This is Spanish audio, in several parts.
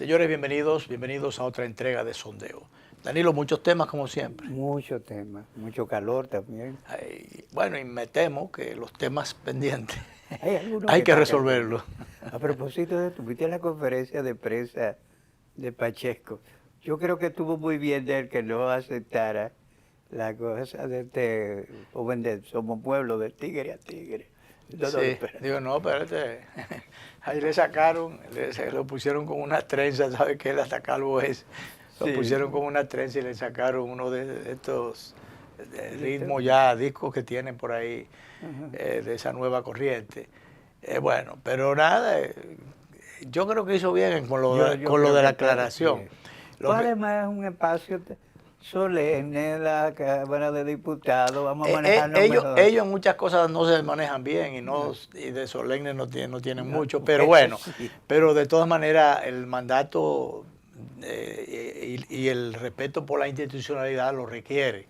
Señores, bienvenidos a otra entrega de Sondeo. Danilo, muchos temas como siempre. Muchos temas, mucho calor también. Bueno, y me temo que los temas pendientes Hay algunos hay que están resolverlos. A propósito de esto, viste la conferencia de prensa de Pacheco. Yo creo que estuvo muy bien de él que no aceptara la cosa de este joven de Somos Pueblo, de tigre a tigre. No, Sí, digo, no, espérate. Ahí le sacaron, lo pusieron con una trenza, ¿sabe qué? Él hasta calvo es. Lo sí, pusieron con una trenza y le sacaron uno de estos ritmos ya, discos que tienen por ahí, de esa nueva corriente. Bueno, pero nada, yo creo que hizo bien con lo de la aclaración. Pues además es un espacio solemne, la Cámara de Diputados, vamos a manejarlo mejor. Ellos en muchas cosas no se manejan bien y de solemne no tienen mucho, pero bueno, sí. pero de todas maneras el mandato y el respeto por la institucionalidad lo requiere.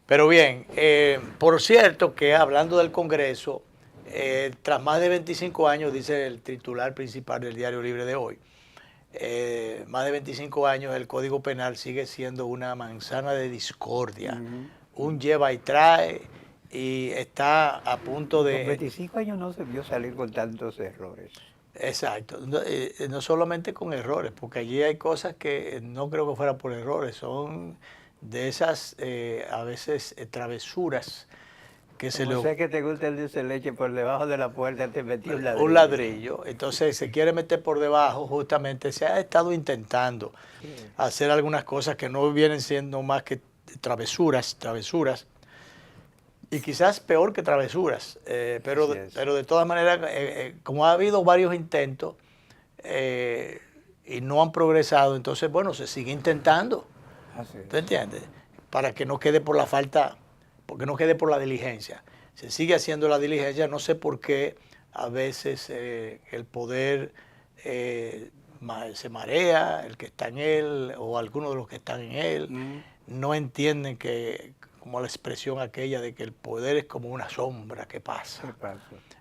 Pero bien, por cierto que hablando del Congreso, tras más de 25 años, dice el titular principal del Diario Libre de hoy, más de 25 años el Código Penal sigue siendo una manzana de discordia, un lleva y trae, y está a punto de... Con 25 años no se vio salir con tantos errores. Exacto, no solamente con errores, porque allí hay cosas que no creo que fueran por errores, son de esas a veces travesuras que se le... Sé que te gusta el dulce de leche, por debajo de la puerta te metí un ladrillo. Un ladrillo, entonces se quiere meter por debajo, justamente se ha estado intentando hacer algunas cosas que no vienen siendo más que travesuras, y quizás peor que travesuras, pero de todas maneras, como ha habido varios intentos y no han progresado, entonces bueno, se sigue intentando, ¿te entiendes? Para que no quede por la falta, porque no quede por la diligencia. Se sigue haciendo la diligencia, no sé por qué a veces el poder se marea, el que está en él o algunos de los que están en él, no entienden que, como la expresión aquella de que el poder es como una sombra que pasa.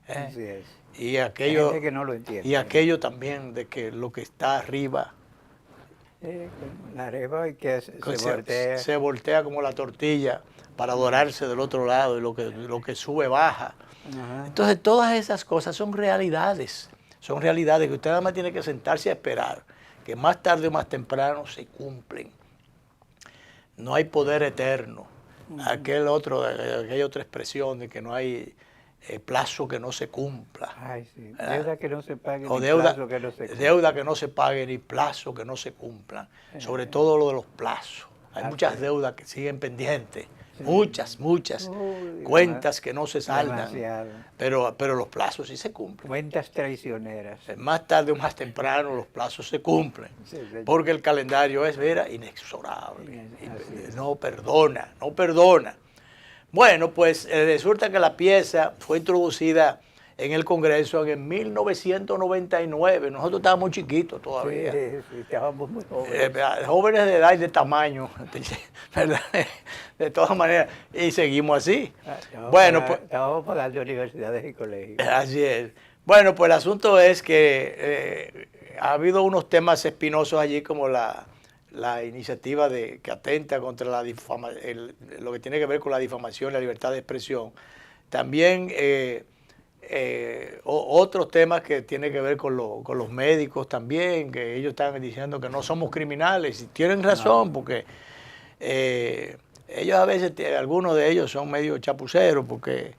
Así es. Y aquello, hay gente que no lo entiende. Y aquello también de que lo que está arriba la arriba y que se voltea como la tortilla para dorarse del otro lado, y lo que sube baja. Entonces todas esas cosas son realidades que usted nada más tiene que sentarse a esperar, que más tarde o más temprano se cumplen. No hay poder eterno. Aquella otra expresión de que no hay plazo que no se cumpla. Ay, sí. Deuda que no se pague, o ni deuda, plazo que no se cumpla. Deuda que no se pague ni plazo que no se cumplan. Sobre todo lo de los plazos. Hay muchas deudas que siguen pendientes. Sí. Muchas. Cuentas que no se saldan. Pero los plazos sí se cumplen. Cuentas traicioneras. Más tarde o más temprano los plazos se cumplen. Sí, porque el calendario es, inexorable. No perdona. Bueno, pues resulta que la pieza fue introducida en el Congreso en 1999. Nosotros estábamos chiquitos todavía. Sí, estábamos muy jóvenes. Jóvenes de edad y de tamaño, ¿verdad? De todas maneras, y seguimos así. Estábamos pagando universidades y colegios. Así es. Bueno, pues el asunto es que ha habido unos temas espinosos allí, como la iniciativa que atenta contra la lo que tiene que ver con la difamación y la libertad de expresión. También otros temas que tienen que ver con los médicos también, que ellos están diciendo que no somos criminales, y tienen razón, porque ellos a veces, algunos de ellos son medio chapuceros, porque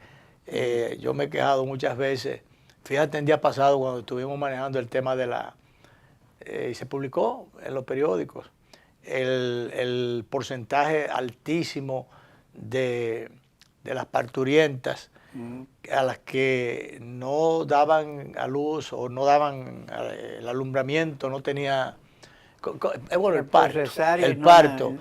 yo me he quejado muchas veces. Fíjate, el día pasado cuando estuvimos manejando el tema de y se publicó en los periódicos, el porcentaje altísimo de las parturientas a las que no daban a luz o no daban el alumbramiento, no tenía... Bueno, el parto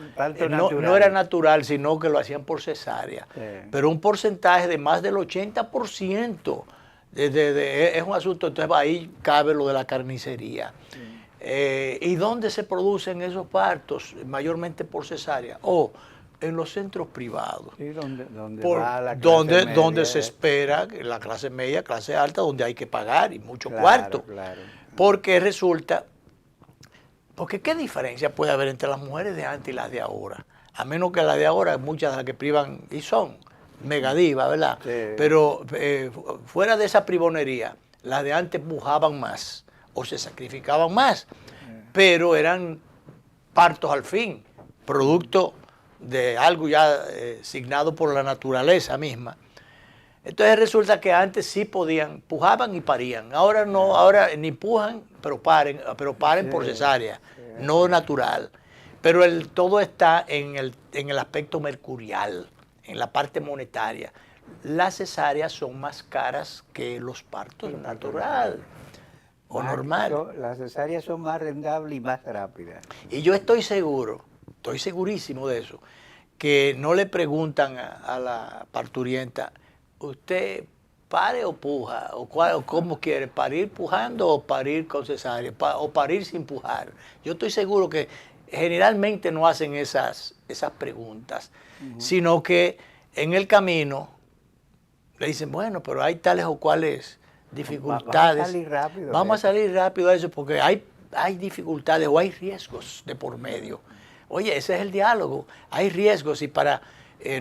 no era natural, sino que lo hacían por cesárea. Sí. Pero un porcentaje de más del 80%. Es un asunto, entonces ahí cabe lo de la carnicería. Sí. ¿Y dónde se producen esos partos? Mayormente por cesárea. En los centros privados. Sí, donde se espera la clase media, clase alta, donde hay que pagar y mucho cuarto. Claro. Porque resulta Porque ¿qué diferencia puede haber entre las mujeres de antes y las de ahora? A menos que las de ahora, muchas de las que privan, y son megadivas, ¿verdad? Sí. Pero fuera de esa privonería, las de antes pujaban más o se sacrificaban más, pero eran partos al fin, producto de algo ya signado por la naturaleza misma. Entonces resulta que antes sí podían, pujaban y parían. Ahora no, ahora ni pujan, pero paren por cesárea, no natural. Pero todo está en el aspecto mercurial, en la parte monetaria. Las cesáreas son más caras que los partos natural o normal. Las cesáreas son más rendables y más rápidas. Y yo estoy seguro, estoy segurísimo de eso, que no le preguntan a la parturienta, ¿usted pare o puja? ¿O cómo quiere? ¿Parir pujando o parir con cesárea? ¿O parir sin pujar? Yo estoy seguro que generalmente no hacen esas preguntas, sino que en el camino le dicen, bueno, pero hay tales o cuales dificultades. Vamos a salir rápido. Vamos a salir rápido de eso porque hay dificultades o hay riesgos de por medio. Oye, ese es el diálogo. Hay riesgos y para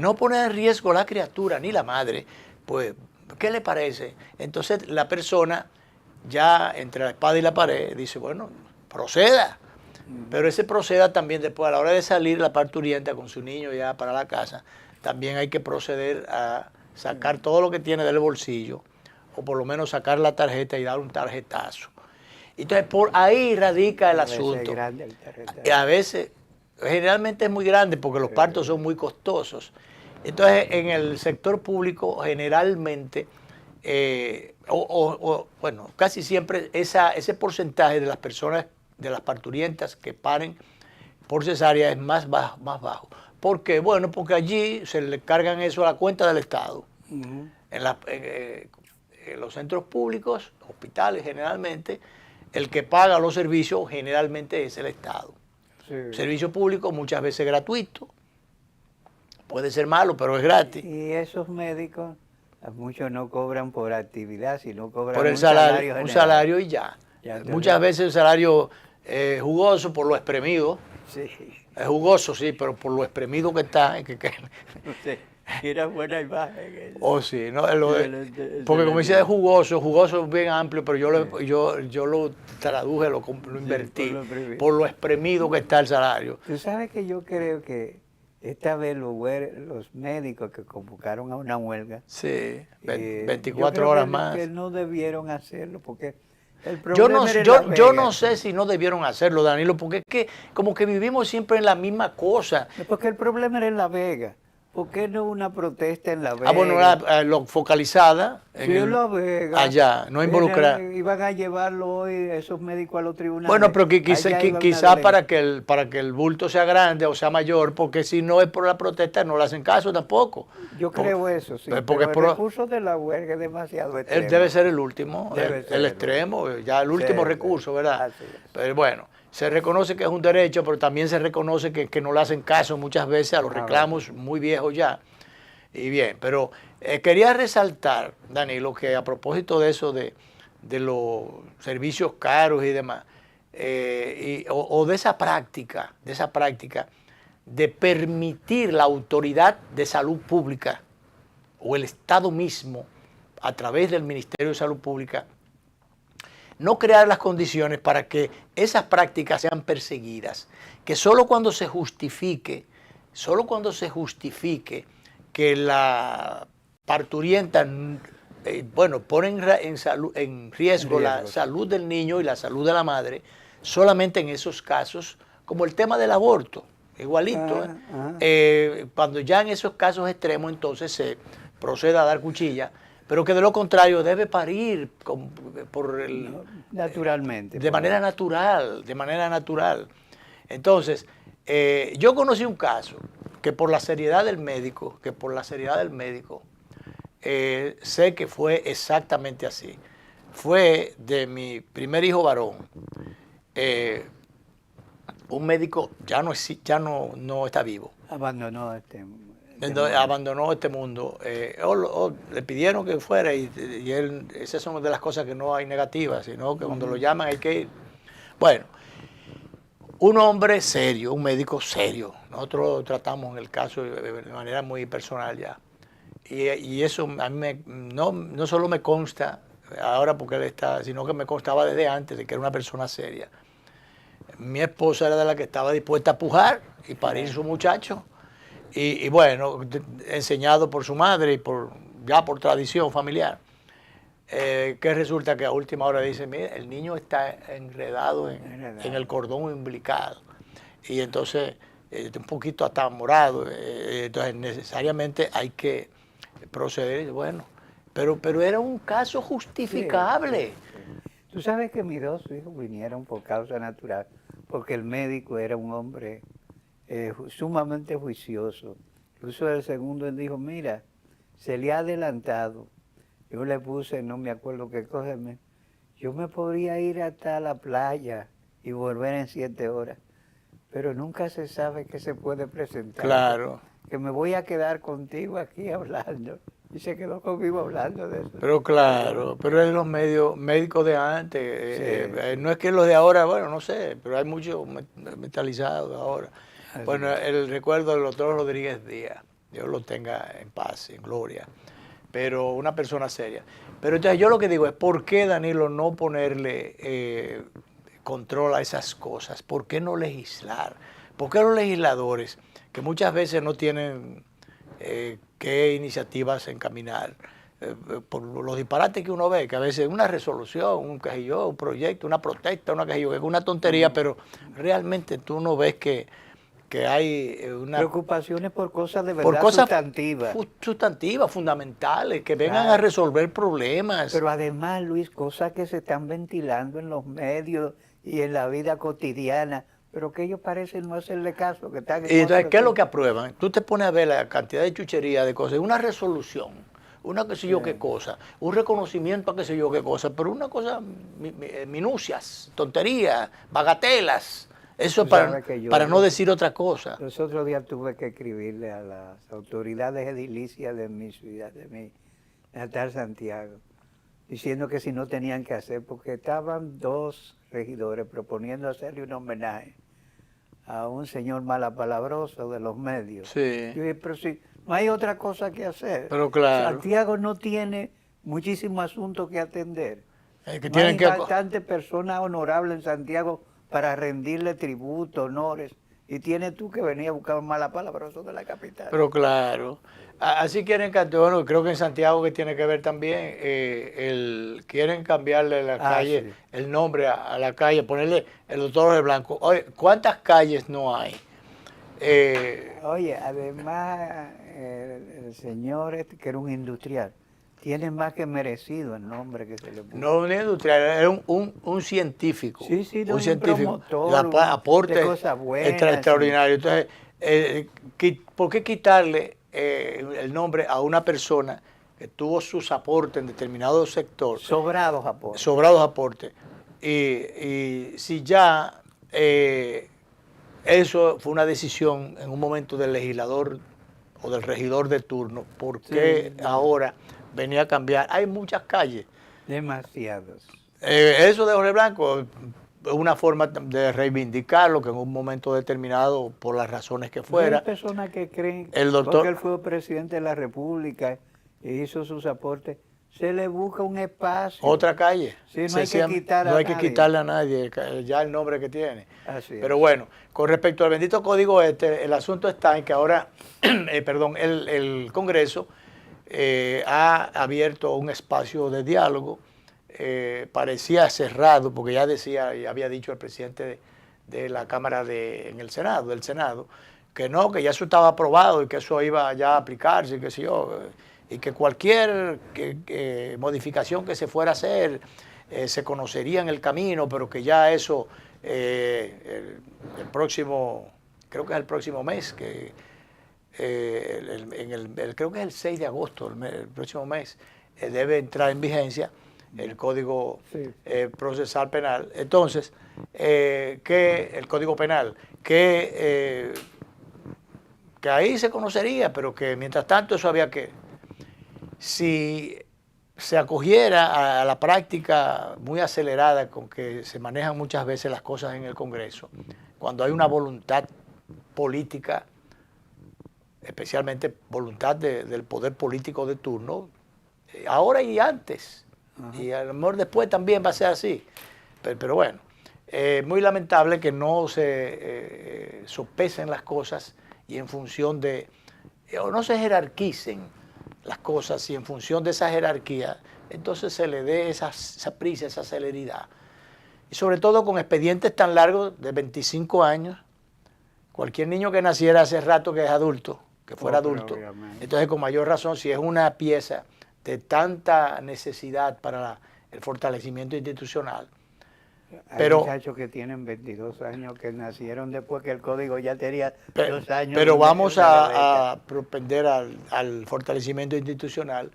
no poner en riesgo la criatura ni la madre, pues, ¿qué le parece? Entonces la persona ya entre la espada y la pared dice, bueno, proceda. Pero ese proceda también después a la hora de salir la parturienta con su niño ya para la casa, también hay que proceder a sacar todo lo que tiene del bolsillo o por lo menos sacar la tarjeta y dar un tarjetazo. Entonces por ahí radica el asunto. Y a veces, generalmente es muy grande porque los partos son muy costosos. Entonces en el sector público generalmente, bueno, casi siempre ese porcentaje de las personas, de las parturientas que paren por cesárea es más bajo. ¿Por qué? Bueno, porque allí se le cargan eso a la cuenta del Estado. En los centros públicos, hospitales generalmente, el que paga los servicios generalmente es el Estado. Sí. Servicio público muchas veces gratuito, puede ser malo, pero es gratis. Y esos médicos, muchos no cobran por actividad, sino cobran por el salario un salario y ya. Muchas veces el salario es jugoso por lo espremido. Sí. Es jugoso, sí, pero por lo espremido que está. Sí. Era buena imagen. Oh, sí, ¿no? Porque como decía, es jugoso es bien amplio, pero yo lo traduje, lo invertí, por lo espremido que está el salario. Tú sabes que yo creo que esta vez los médicos que convocaron a una huelga, sí, 24 horas más. Que no debieron hacerlo, porque el yo problema no sé si no debieron hacerlo, Danilo, porque es que como que vivimos siempre en la misma cosa. Porque el problema era en La Vega. ¿Por qué no una protesta en La Vega? Bueno, focalizada en La Vega. Allá, no involucrar. Iban a llevarlo hoy esos médicos a los tribunales. Bueno, pero quizá para que el bulto sea grande o sea mayor, porque si no es por la protesta no le hacen caso tampoco. Yo creo eso, sí. Porque el recurso de la huelga es demasiado extremo. Debe ser el último, el extremo, ya el último recurso, ¿verdad? Pero bueno, se reconoce que es un derecho, pero también se reconoce que no le hacen caso muchas veces a los reclamos muy viejos ya. Y bien, pero quería resaltar, Danilo, que a propósito de eso, de los servicios caros y demás, o de esa práctica de permitir la autoridad de salud pública o el Estado mismo, a través del Ministerio de Salud Pública, no crear las condiciones para que esas prácticas sean perseguidas, que solo cuando se justifique que la parturienta, pone en riesgo la salud del niño y la salud de la madre, solamente en esos casos, como el tema del aborto, igualito, cuando ya en esos casos extremos entonces se proceda a dar cuchilla, pero que de lo contrario debe parir naturalmente. De manera natural. Entonces, yo conocí un caso que por la seriedad del médico, sé que fue exactamente así. Fue de mi primer hijo varón. Un médico ya no está vivo. Abandonó este mundo. Le pidieron que fuera y esas son de las cosas que no hay negativas, sino que cuando lo llaman hay que ir. Bueno, un hombre serio, un médico serio. Nosotros tratamos el caso de manera muy personal ya. Y eso a mí no solo me consta ahora porque él está, sino que me constaba desde antes de que era una persona seria. Mi esposa era de la que estaba dispuesta a pujar y parir su muchacho. Y bueno, enseñado por su madre y ya por tradición familiar. Que resulta que a última hora dice, mira, el niño está enredado en el cordón umbilical. Y entonces, un poquito hasta morado. Entonces, necesariamente hay que proceder. Bueno, pero era un caso justificable. Sí. Tú sabes que mis dos hijos vinieron por causa natural, porque el médico era un hombre sumamente juicioso. Incluso el segundo él dijo, mira, se le ha adelantado. Yo le puse, no me acuerdo qué cosa, yo me podría ir hasta la playa y volver en 7 horas, pero nunca se sabe qué se puede presentar. Claro. Que me voy a quedar contigo aquí hablando. Y se quedó conmigo hablando de eso. Pero claro, pero es los médicos de antes. No es que los de ahora, bueno, no sé, pero hay muchos metalizados ahora. Así Bueno, es. el recuerdo del doctor Rodríguez Díaz, Dios lo tenga en paz, en gloria, pero una persona seria. Pero entonces yo lo que digo es, ¿por qué, Danilo, no ponerle control a esas cosas? ¿Por qué no legislar? ¿Por qué los legisladores, que muchas veces no tienen qué iniciativas encaminar, por los disparates que uno ve, que a veces una resolución, un quejillo, un proyecto, una protesta, una quejillo, es una tontería, pero realmente tú no ves que hay una... Preocupaciones por cosas de verdad por cosas sustantivas. fundamentales, que vengan Claro. a resolver problemas. Pero además, Luis, cosas que se están ventilando en los medios y en la vida cotidiana, pero que ellos parecen no hacerle caso, que están en Y entonces, otro ¿qué es lo tema. que aprueban? Tú te pones a ver la cantidad de chucherías de cosas, una resolución, una qué sé yo qué cosa, un reconocimiento a qué sé yo qué cosa, pero una cosa, minucias, tonterías, bagatelas. Eso es Tú sabes que yo- para no decir otra cosa. Los otros días tuve que escribirle a las autoridades edilicias de mi ciudad, de mi natal Santiago, diciendo que si no tenían que hacer, porque estaban 2 regidores proponiendo hacerle un homenaje a un señor malapalabroso de los medios. Sí. Yo dije, pero si no hay otra cosa que hacer. Pero claro. Santiago no tiene muchísimos asuntos que atender. Que No tienen hay que... bastante personas honorables en Santiago para rendirle tributo, honores, y tienes tú que venir a buscar un malapalabroso de la capital. Pero claro, así quieren cambiar, bueno, creo que en Santiago que tiene que ver también, quieren cambiarle la calle, Sí. el nombre a la calle, ponerle el doctor de Blanco. Oye, ¿cuántas calles no hay? Oye, además, el señor este, que era un industrial, tiene más que merecido el nombre que se le puso. No un industrial, era un científico. Sí, sí, no, un un científico. promotor, Aporte de cosas buenas, extraordinario. Entonces, ¿por qué quitarle el nombre a una persona que tuvo sus aportes en determinado sector? Sobrados aportes. Sobrados aportes. Y si ya eso fue una decisión en un momento del legislador o del regidor de turno, ¿por qué ahora venía a cambiar? Hay muchas calles. Demasiados. Eso de Jorge Blanco es una forma de reivindicarlo, que en un momento determinado, por las razones que fuera, Hay personas que creen el doctor... porque él fue presidente de la República y hizo sus aportes, se le busca un espacio. Otra calle. Sí, no hay que quitar a no hay que nadie. quitarle a nadie ya el nombre que tiene. Así es. Pero bueno, con respecto al bendito código el asunto está en que ahora, el Congreso ha abierto un espacio de diálogo. Parecía cerrado, porque ya decía y había dicho el presidente de la Cámara del Senado, que no, que ya eso estaba aprobado y que eso iba ya a aplicarse, y qué sé yo, y que cualquier modificación que se fuera a hacer se conocería en el camino, pero que ya eso el próximo, creo que es el próximo mes, que creo que es el 6 de agosto, el próximo mes, debe entrar en vigencia el Código Procesal Penal. Entonces, que el Código Penal, que ahí se conocería, pero que mientras tanto eso había que, si se acogiera a la práctica muy acelerada con que se manejan muchas veces las cosas en el Congreso, cuando hay una voluntad política, especialmente voluntad del poder político de turno, ahora y antes, y a lo mejor después también va a ser así, pero bueno, muy lamentable que no se sopesen las cosas y en función de, o no se jerarquicen las cosas y en función de esa jerarquía, entonces se le dé esa prisa, esa celeridad. Y sobre todo con expedientes tan largos de 25 años, cualquier niño que naciera hace rato que es adulto, que fuera adulto, entonces con mayor razón, si es una pieza de tanta necesidad para el fortalecimiento institucional. Hay muchachos que tienen 22 años que nacieron después que el código ya tenía 2 años. Pero vamos a propender al fortalecimiento institucional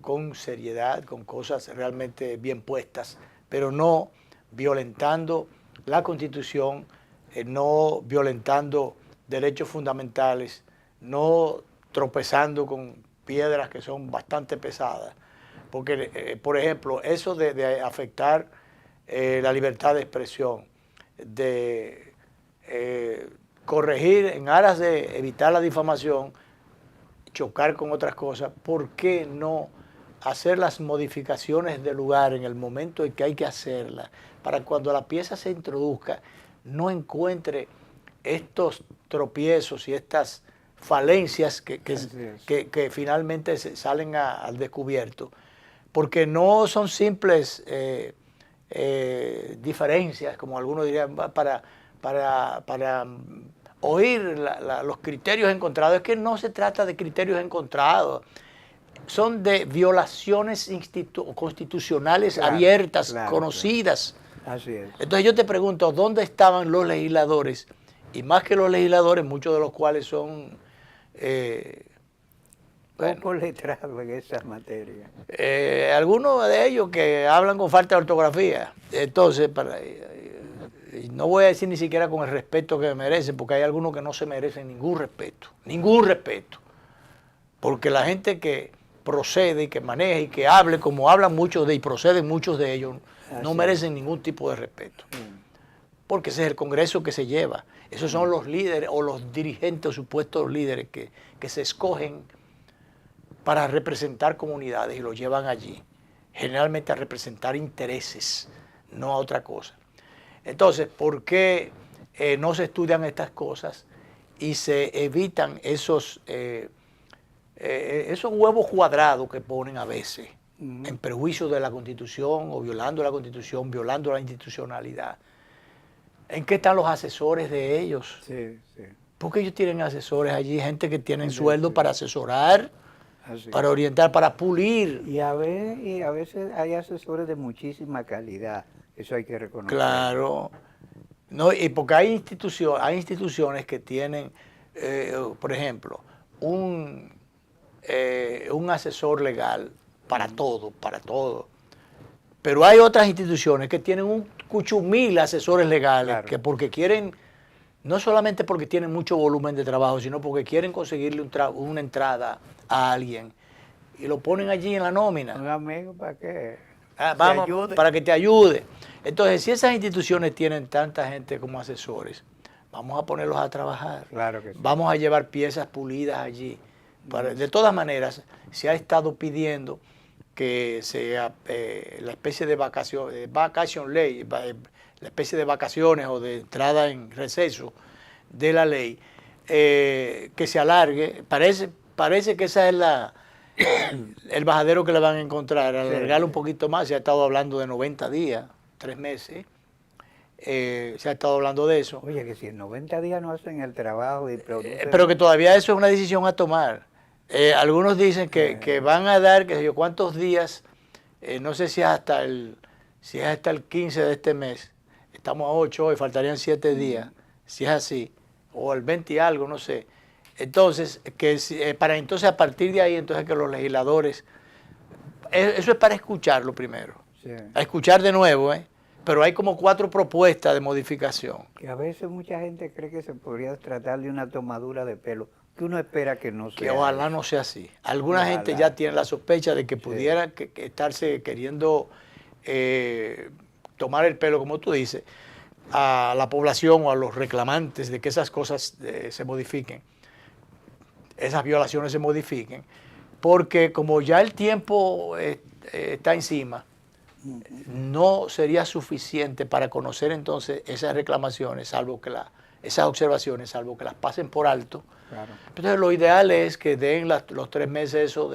con seriedad, con cosas realmente bien puestas, pero no violentando la Constitución, no violentando derechos fundamentales, no tropezando con piedras que son bastante pesadas. Porque, por ejemplo, eso de afectar la libertad de expresión, de corregir en aras de evitar la difamación, chocar con otras cosas, ¿por qué no hacer las modificaciones de lugar en el momento en que hay que hacerlas, para cuando la pieza se introduzca no encuentre estos tropiezos y estas falencias que finalmente salen al descubierto? Porque no son simples diferencias, como algunos dirían, para oír los criterios encontrados. Es que no se trata de criterios encontrados, son de violaciones constitucionales, claro, abiertas, claro, conocidas. Claro. Así es. Entonces yo te pregunto, ¿dónde estaban los legisladores? Y más que los legisladores, muchos de los cuales son poco letrados en esas materias. Algunos de ellos que hablan con falta de ortografía. Entonces, no voy a decir ni siquiera con el respeto que me merecen, porque hay algunos que no se merecen ningún respeto. Ningún respeto. Porque la gente que procede y que maneja y que hable como hablan muchos y proceden muchos de ellos, no merecen ningún tipo de respeto. Porque ese es el Congreso que se lleva. Esos son los líderes o los dirigentes o supuestos líderes que se escogen para representar comunidades y los llevan allí. Generalmente a representar intereses, no a otra cosa. Entonces, ¿por qué no se estudian estas cosas y se evitan esos huevos cuadrados que ponen a veces en perjuicio de la Constitución o violando la Constitución, violando la institucionalidad? ¿En qué están los asesores de ellos? Sí, sí. Porque ellos tienen asesores allí, gente que tienen sueldo para asesorar, para orientar, para pulir. Y a veces hay asesores de muchísima calidad, eso hay que reconocer. Claro. No, y porque hay instituciones que tienen, por ejemplo, un asesor legal para todo. Pero hay otras instituciones que tienen un cuchumil asesores legales, claro, que porque quieren, no solamente porque tienen mucho volumen de trabajo, sino porque quieren conseguirle una entrada a alguien y lo ponen allí en la nómina. Un amigo, ¿para qué? Vamos, para que te ayude. Entonces, si esas instituciones tienen tanta gente como asesores, vamos a ponerlos a trabajar. Claro que sí. Vamos a llevar piezas pulidas allí. De todas maneras, se ha estado pidiendo que sea la especie de vacation ley, la especie de vacaciones o de entrada en receso de la ley, que se alargue. Parece que esa es el bajadero que le van a encontrar, alargarlo un poquito más. Se ha estado hablando de 90 días, 3 meses. Se ha estado hablando de eso. Oye, que si en 90 días no hacen el trabajo y producen... pero que todavía eso es una decisión a tomar. Algunos dicen que van a dar, que sé yo, cuántos días, no sé si es hasta el 15 de este mes, estamos a 8 hoy, faltarían 7 días, si es así, o el 20 y algo, no sé. Entonces, para entonces a partir de ahí, entonces que los legisladores, eso es para escucharlo primero, sí, a escuchar de nuevo, pero hay como 4 propuestas de modificación. Que a veces mucha gente cree que se podría tratar de una tomadura de pelo, que uno espera que no sea. Que ojalá eso no sea así. Alguna gente ya tiene la sospecha de que pudiera estarse queriendo tomar el pelo, como tú dices. a la población o a los reclamantes de que esas cosas se modifiquen, esas violaciones se modifiquen, porque como ya el tiempo está encima, no sería suficiente para conocer entonces esas reclamaciones, esas observaciones, salvo que las pasen por alto. Claro. Entonces lo ideal es que den los 3 meses eso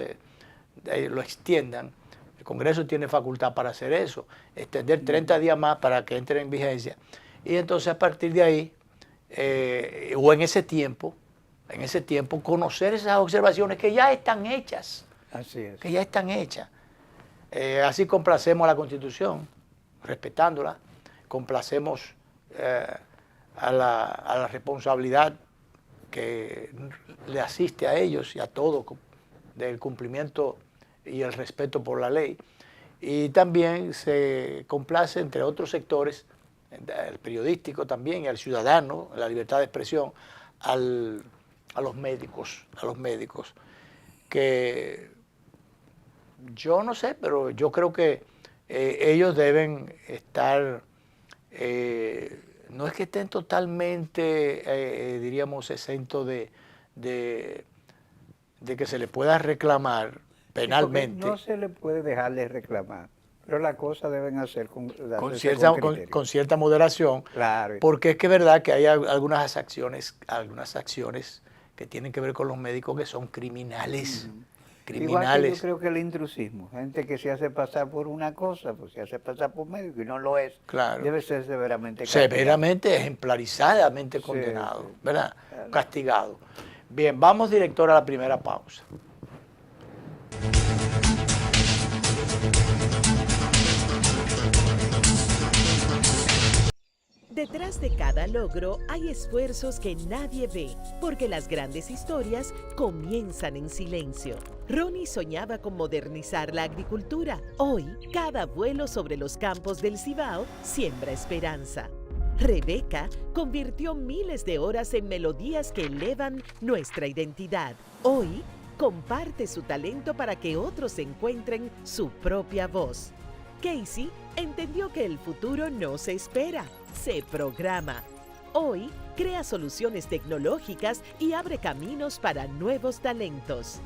lo extiendan. El Congreso tiene facultad para hacer eso, extender 30 días más para que entre en vigencia. Y entonces a partir de ahí, o en ese tiempo, conocer esas observaciones que ya están hechas. Así es. Que ya están hechas. Así complacemos a la Constitución, respetándola, complacemos a la responsabilidad que le asiste a ellos y a todos del cumplimiento y el respeto por la ley. Y también se complace, entre otros sectores, el periodístico también, y al ciudadano, la libertad de expresión, a los médicos, que yo no sé, pero yo creo que ellos deben estar, no es que estén totalmente, diríamos, exentos de que se le pueda reclamar penalmente. Porque no se le puede dejar de reclamar, pero las cosas deben hacer con cierta moderación, claro. Porque es que es verdad que hay algunas acciones que tienen que ver con los médicos que son criminales. Igual que yo creo que el intrusismo, gente que se hace pasar por una cosa, pues se hace pasar por médico y no lo es, claro, debe ser severamente castigado. Severamente, ejemplarizadamente condenado, sí, ¿verdad? Claro. Castigado. Bien, vamos, director, a la primera pausa. Detrás de cada logro hay esfuerzos que nadie ve, porque las grandes historias comienzan en silencio. Ronnie soñaba con modernizar la agricultura. Hoy, cada vuelo sobre los campos del Cibao siembra esperanza. Rebeca convirtió miles de horas en melodías que elevan nuestra identidad. Hoy, comparte su talento para que otros encuentren su propia voz. Casey entendió que el futuro no se espera, se programa. Hoy, crea soluciones tecnológicas y abre caminos para nuevos talentos.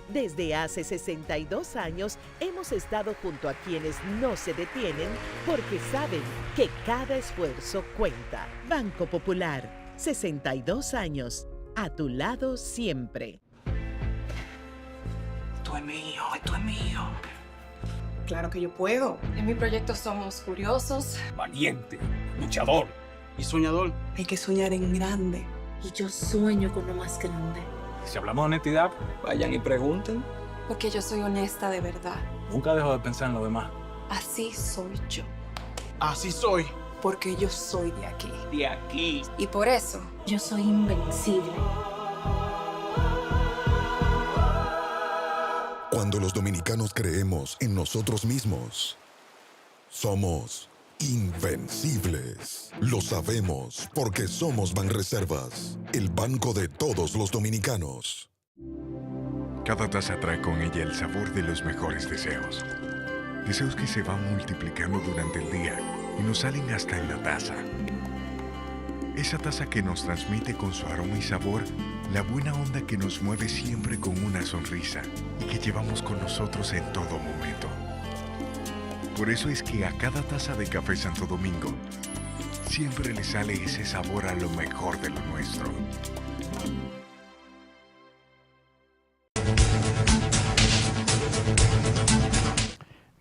Desde hace 62 años hemos estado junto a quienes no se detienen porque saben que cada esfuerzo cuenta. Banco Popular, 62 años, a tu lado siempre. Esto es mío, esto es mío. Claro que yo puedo. En mi proyecto somos curiosos, valiente, luchador y soñador. Hay que soñar en grande. Y yo sueño con lo más grande. Si hablamos de honestidad, Vayan y pregunten. porque yo soy honesta de verdad. nunca dejo de pensar en lo demás. Así soy yo. Así soy. Porque yo soy de aquí. De aquí. Y por eso, Yo soy invencible. Cuando los dominicanos creemos en nosotros mismos, somos invencibles. Lo sabemos porque somos Banreservas, el banco de todos los dominicanos. Cada taza trae con ella el sabor de los mejores deseos. Deseos que se van multiplicando durante el día y nos salen hasta en la taza. Esa taza que nos transmite con su aroma y sabor la buena onda que nos mueve siempre con una sonrisa y que llevamos con nosotros en todo momento. Por eso es que a cada taza de Café Santo Domingo siempre le sale ese sabor a lo mejor de lo nuestro.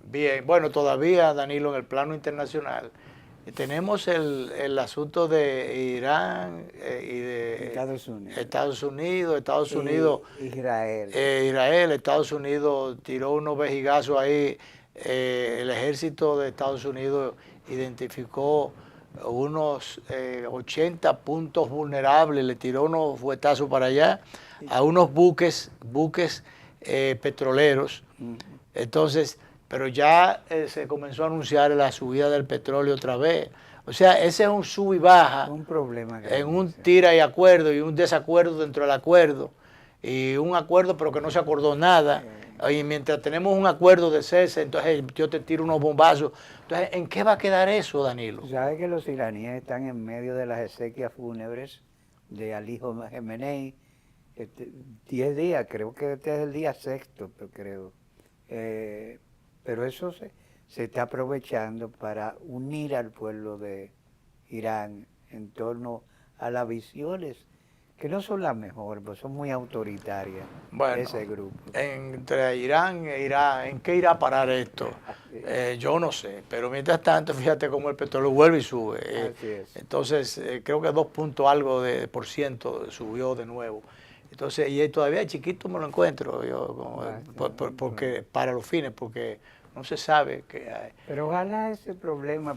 Bien, bueno, todavía, Danilo, en el plano internacional, tenemos el asunto de Irán y de Estados Unidos, Israel. Estados Unidos tiró unos vejigazos ahí. El ejército de Estados Unidos identificó unos 80 puntos vulnerables, le tiró unos fuetazos para allá a unos buques petroleros. Entonces, pero ya se comenzó a anunciar la subida del petróleo otra vez. O sea, ese es un sub y baja, Un problema en un tira y acuerdo y un desacuerdo dentro del acuerdo, y un acuerdo pero que no se acordó nada. Y mientras tenemos un acuerdo de cese, entonces yo te tiro unos bombazos. Entonces, ¿en qué va a quedar eso, Danilo? ¿Sabes que los iraníes están en medio de las exequias fúnebres de Ali Khamenei? 10 días, creo que este es el día 6º, creo. Pero eso se está aprovechando para unir al pueblo de Irán en torno a las visiones que no son las mejores, pues son muy autoritarias, bueno, ese grupo. Entre Irán e Irán, ¿en qué irá a parar esto? Yo no sé, pero mientras tanto, fíjate cómo el petróleo vuelve y sube. Así es. Entonces, creo que 2 puntos algo de por ciento subió de nuevo. Entonces, y todavía chiquito me lo encuentro, yo, porque para los fines, porque no se sabe qué hay. Pero ojalá ese problema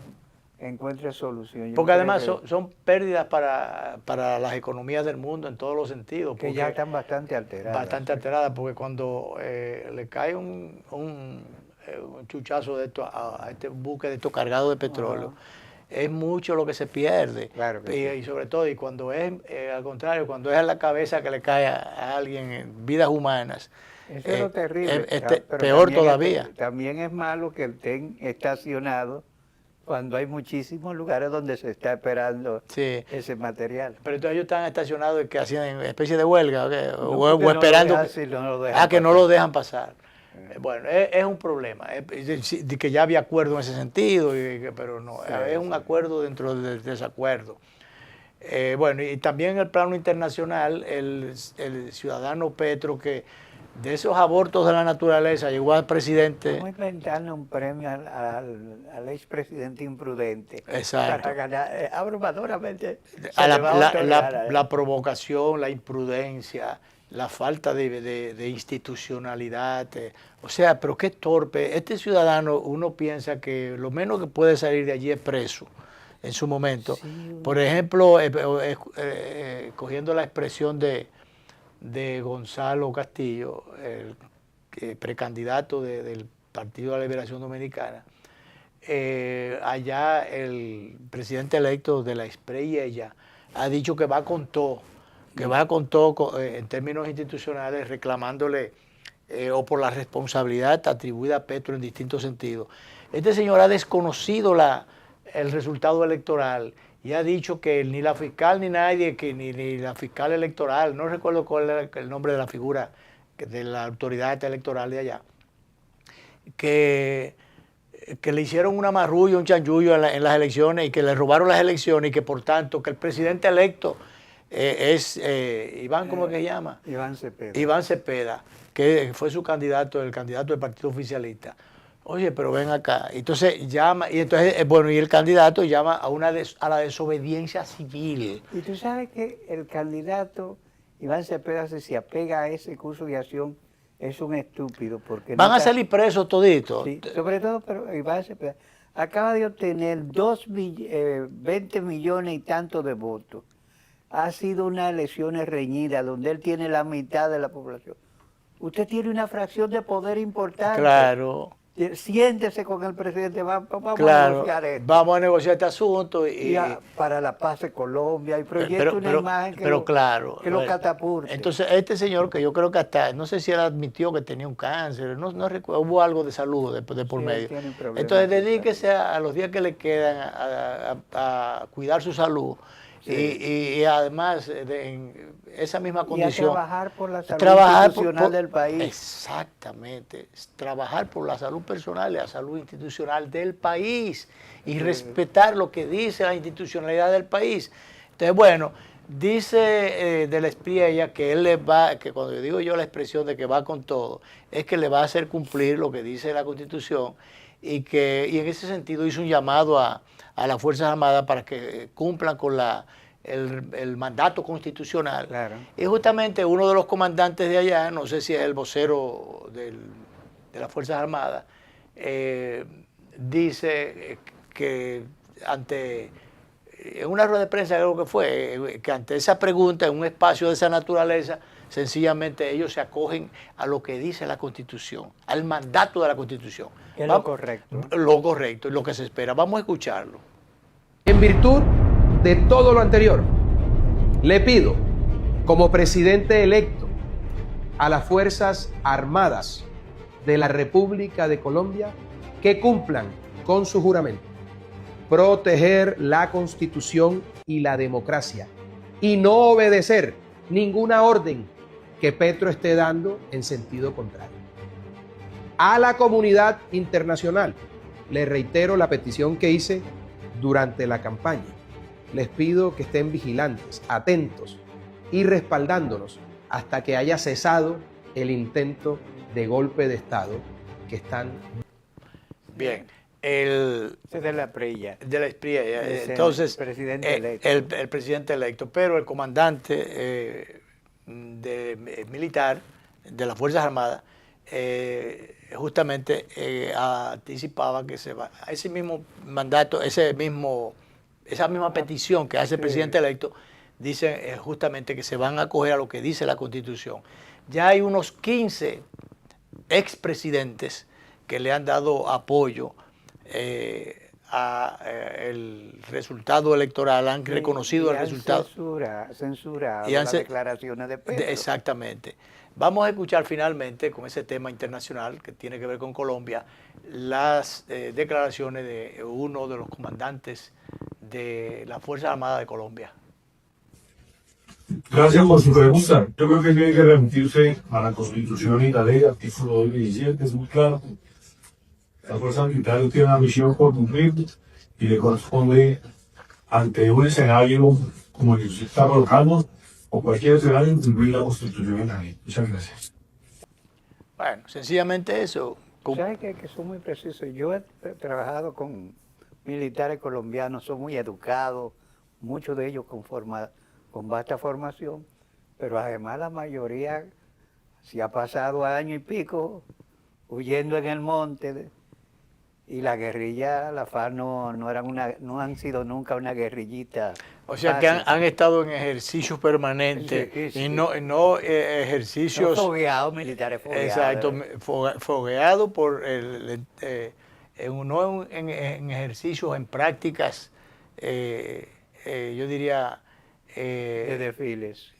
encuentre solución. Yo Porque creo además que son pérdidas para las economías del mundo en todos los sentidos. que ya están bastante alteradas. Bastante alteradas, porque cuando le cae un chuchazo de esto a este buque de esto cargado de petróleo, es mucho lo que se pierde. Claro que Y sobre todo, y cuando es, al contrario, cuando es en la cabeza que le cae a alguien en vidas humanas, eso es lo terrible. Pero peor también todavía. También es malo que estén estacionados cuando hay muchísimos lugares donde se está esperando ese material. Pero entonces ellos están estacionados y que hacían especie de huelga, No, o esperando que no lo dejan pasar. Bueno, es un problema, de que ya había acuerdo en ese sentido, pero no, es un acuerdo dentro del desacuerdo. Bueno, y también en el plano internacional, el ciudadano Petro, que de esos abortos de la naturaleza llegó al presidente. Estamos inventando un premio al expresidente imprudente. Exacto. Para ganar abrumadoramente. La provocación, la imprudencia, la falta de institucionalidad. O sea, pero qué torpe. Este ciudadano, uno piensa que lo menos que puede salir de allí es preso en su momento. Sí. Por ejemplo, cogiendo la expresión de Gonzalo Castillo, el precandidato del Partido de la Liberación Dominicana, allá el presidente electo de la SPRE y ella ha dicho que va con todo, en términos institucionales, reclamándole o por la responsabilidad atribuida a Petro en distintos sentidos. Este señor ha desconocido el resultado electoral y ha dicho que ni la fiscal ni nadie, ni la fiscal electoral, no recuerdo cuál era el nombre de la figura de la autoridad electoral de allá, que le hicieron una marrulla, un chanchullo en las elecciones y que le robaron las elecciones y que por tanto que el presidente electo es Iván, ¿cómo que se llama? Iván Cepeda. Iván Cepeda, que fue su candidato, el candidato del Partido Oficialista. Oye, pero ven acá. Entonces llama, y entonces, bueno, y el candidato llama a la desobediencia civil. Y tú sabes que el candidato Iván Cepeda, si se apega a ese curso de acción, es un estúpido. Porque van a salir presos toditos. Sí, sobre todo, pero Iván Cepeda acaba de obtener 20 millones y tanto de votos. Ha sido una elección reñida, donde él tiene la mitad de la población. Usted tiene una fracción de poder importante. Claro. Siéntese con el presidente, vamos claro, a negociar esto. Vamos a negociar este asunto. Y para la paz de Colombia, y proyecta una imagen que, lo catapulte. Entonces, este señor, que yo creo que hasta, no sé si él admitió que tenía un cáncer, no recuerdo, hubo algo de salud de por medio. Entonces, dedíquese a los días que le quedan a cuidar su salud. Sí. Y además, en esa misma condición. Y a trabajar por la salud institucional del país. Exactamente. Trabajar por la salud personal y la salud institucional del país. Y respetar lo que dice la institucionalidad del país. Entonces, bueno, dice de la SPRE que él le va, que cuando digo yo la expresión de que va con todo, es que le va a hacer cumplir lo que dice la Constitución y en ese sentido hizo un llamado a las Fuerzas Armadas para que cumplan con el mandato constitucional. Claro. Y justamente uno de los comandantes de allá, no sé si es el vocero de las Fuerzas Armadas, dice que en una rueda de prensa creo que fue, que ante esa pregunta en un espacio de esa naturaleza, sencillamente ellos se acogen a lo que dice la Constitución, al mandato de la Constitución. Es lo correcto. Lo correcto, lo que se espera. Vamos a escucharlo. En virtud de todo lo anterior, le pido, como presidente electo, a las Fuerzas Armadas de la República de Colombia que cumplan con su juramento, proteger la Constitución y la democracia y no obedecer ninguna orden que Petro esté dando en sentido contrario. A la comunidad internacional le reitero la petición que hice durante la campaña. Les pido que estén vigilantes, atentos y respaldándonos hasta que haya cesado el intento de golpe de Estado que están... Bien, de la Espriella. De la Espriella. Entonces, el presidente electo. El presidente electo, pero el comandante militar de las Fuerzas Armadas justamente anticipaba que se va a ese mismo mandato, esa misma petición que hace el presidente electo, dice justamente que se van a acoger a lo que dice la Constitución. Ya hay unos 15 expresidentes que le han dado apoyo el resultado electoral, han reconocido el resultado. Censurado Y han las declaraciones de Petro. Exactamente. Vamos a escuchar finalmente, con ese tema internacional que tiene que ver con Colombia, las declaraciones de uno de los comandantes de las Fuerzas Armadas de Colombia. Gracias por su pregunta. Yo creo que tiene que remitirse a la Constitución y la ley, artículo 217, es muy claro. La fuerza militar tiene una misión por cumplir y le corresponde, ante un escenario como el que se está colocando, o cualquier escenario, cumplir la Constitución y la ley. Muchas gracias. Bueno, sencillamente eso. ¿Sabes qué? Que son muy precisos. Yo he trabajado con militares colombianos, son muy educados, muchos de ellos con vasta formación, pero además la mayoría se ha pasado año y pico huyendo en el monte. Y la guerrilla, la FARC no han sido nunca una guerrillita. O sea que han estado en ejercicios permanentes y no ejercicios... No fogueados, militares fogueados. Exacto, fogueados por no en ejercicios, en prácticas, yo diría... de desfiles.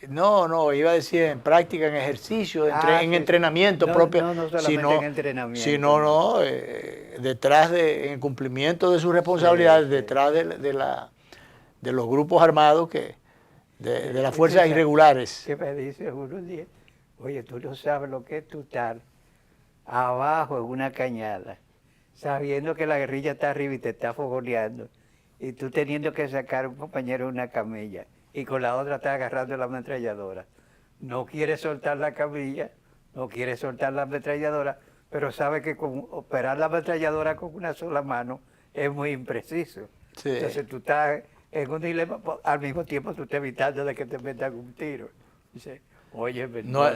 No, iba a decir en práctica, en ejercicio, en entrenamiento propio. No solamente en entrenamiento. Sino, detrás en cumplimiento de sus responsabilidades, detrás de los grupos armados, de las fuerzas irregulares. ¿Qué me dice uno un día? Oye, tú no sabes lo que es tú estar abajo en una cañada, sabiendo que la guerrilla está arriba y te está fogoneando, y tú teniendo que sacar a un compañero de una camilla, y con la otra está agarrando la ametralladora. No quiere soltar la camilla, no quiere soltar la ametralladora, pero sabe que operar la ametralladora con una sola mano es muy impreciso. Sí. Entonces tú estás en un dilema, al mismo tiempo tú estás evitando de que te metan un tiro. Dice, oye, no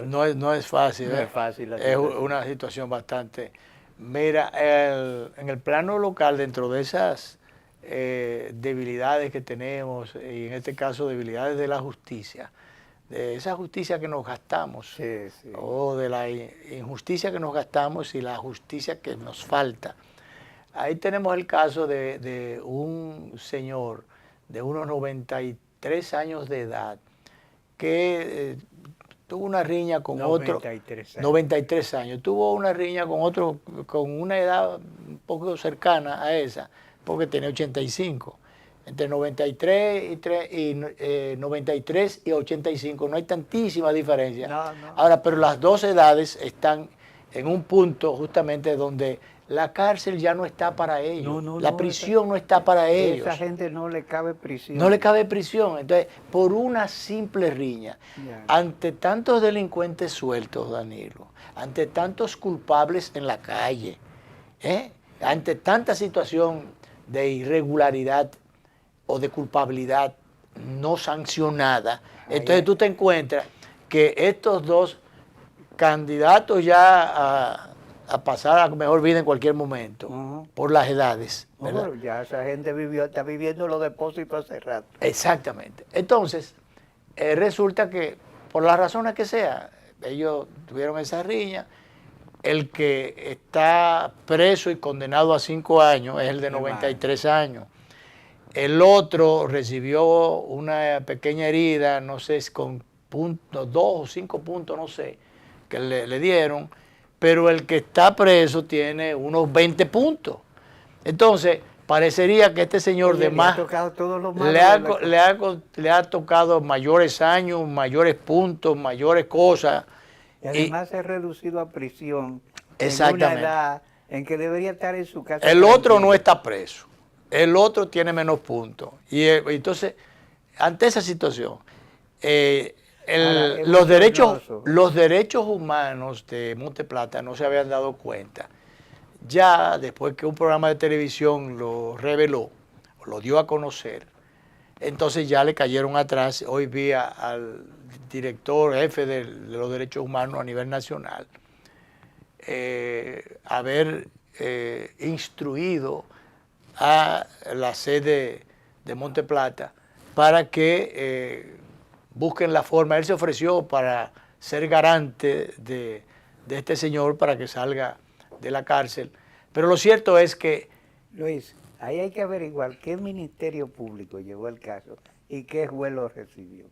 es fácil. No es fácil. Es una situación bastante... Mira, en el plano local, dentro de esas debilidades que tenemos, y en este caso debilidades de la justicia, de esa justicia que nos gastamos, o de la injusticia que nos gastamos y la justicia que nos falta. Ahí tenemos el caso de un señor de unos 93 años de edad que tuvo una riña con 93 años. Tuvo una riña con otro, con una edad un poco cercana a esa, porque tenía 85. Entre 93 y 85 no hay tantísima diferencia. No. Ahora, pero las dos edades están en un punto justamente donde la cárcel ya no está para ellos. La prisión no está para ellos. A esa gente no le cabe prisión. No le cabe prisión. Entonces, por una simple riña, ante tantos delincuentes sueltos, Danilo, ante tantos culpables en la calle, ante tanta situación de irregularidad o de culpabilidad no sancionada, entonces tú te encuentras que estos dos candidatos ya a pasar a mejor vida en cualquier momento, por las edades. No, ya esa gente está viviendo los depósitos hace rato. Exactamente. Entonces, resulta que, por las razones que sea, ellos tuvieron esa riña. El que está preso y condenado a 5 años es el de 93 años. El otro recibió una pequeña herida, no sé, con 2 o 5 puntos, no sé, que le dieron, pero el que está preso tiene unos 20 puntos. Entonces, parecería que este señor Oye, de más le ha tocado mayores años, mayores puntos, mayores cosas. Y además se ha reducido a prisión en Exactamente. una edad en que debería estar en su casa. El otro no está preso, el otro tiene menos puntos. Y entonces, ante esa situación, los derechos humanos de Monteplata no se habían dado cuenta. Ya después que un programa de televisión lo reveló, lo dio a conocer, entonces ya le cayeron atrás. Hoy vi al director jefe de los derechos humanos a nivel nacional haber instruido a la sede de Monteplata para que busquen la forma. Él se ofreció para ser garante de este señor para que salga de la cárcel. Pero lo cierto es que... Luis, ahí hay que averiguar qué Ministerio Público llevó el caso y qué juez lo recibió.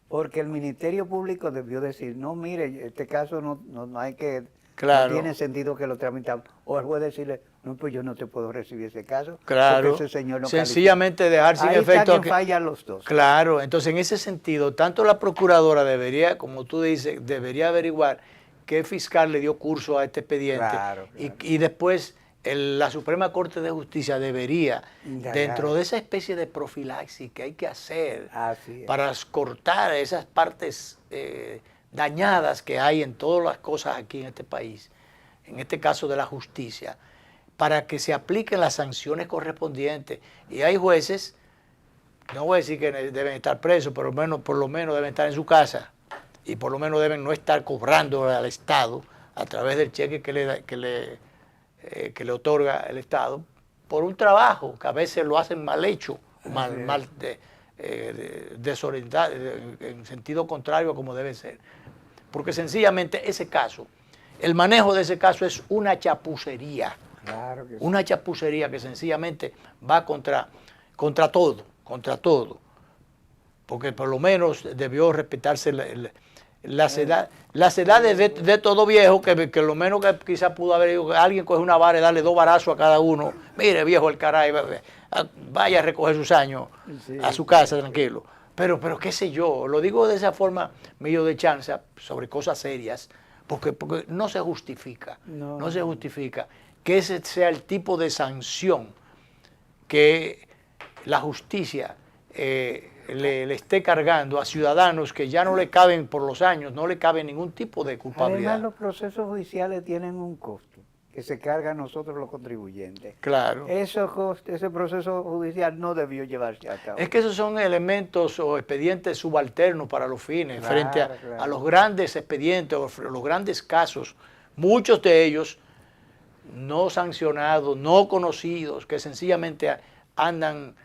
Porque el Ministerio Público debió decir, no, mire, este caso no hay que... Claro. No tiene sentido que lo tramitamos. O el juez decirle, no, pues yo no te puedo recibir ese caso. Claro. Porque ese señor no Sencillamente dejar sin ahí efecto... Ahí fallan los dos. Claro, entonces en ese sentido, tanto la procuradora debería, como tú dices, debería averiguar qué fiscal le dio curso a este expediente. Claro. Y después la Suprema Corte de Justicia debería, dentro de esa especie de profilaxis que hay que hacer para cortar esas partes dañadas que hay en todas las cosas aquí en este país, en este caso de la justicia, para que se apliquen las sanciones correspondientes. Y hay jueces, no voy a decir que deben estar presos, pero por lo menos deben estar en su casa y por lo menos deben no estar cobrando al Estado a través del cheque que le otorga el Estado por un trabajo que a veces lo hacen mal hecho, desorientado, en sentido contrario a como debe ser. Porque sencillamente ese caso, el manejo de ese caso es una chapucería. Claro que sí. Una chapucería que sencillamente va contra todo. Porque por lo menos debió respetarse las edades de todo viejo, que lo menos que quizás pudo haber dicho, que alguien coge una vara y darle 2 varazos a cada uno. Mire, viejo el caray, vaya a recoger sus años a su casa, tranquilo. Pero qué sé yo, lo digo de esa forma medio de chanza, sobre cosas serias, porque no se justifica, no se justifica que ese sea el tipo de sanción que la justicia le esté cargando a ciudadanos que ya no le caben por los años, no le cabe ningún tipo de culpabilidad. Además, los procesos judiciales tienen un costo que se carga a nosotros los contribuyentes. Claro. Ese proceso judicial no debió llevarse a cabo. Es que esos son elementos o expedientes subalternos para los fines, frente a los grandes expedientes o los grandes casos, muchos de ellos no sancionados, no conocidos, que sencillamente andan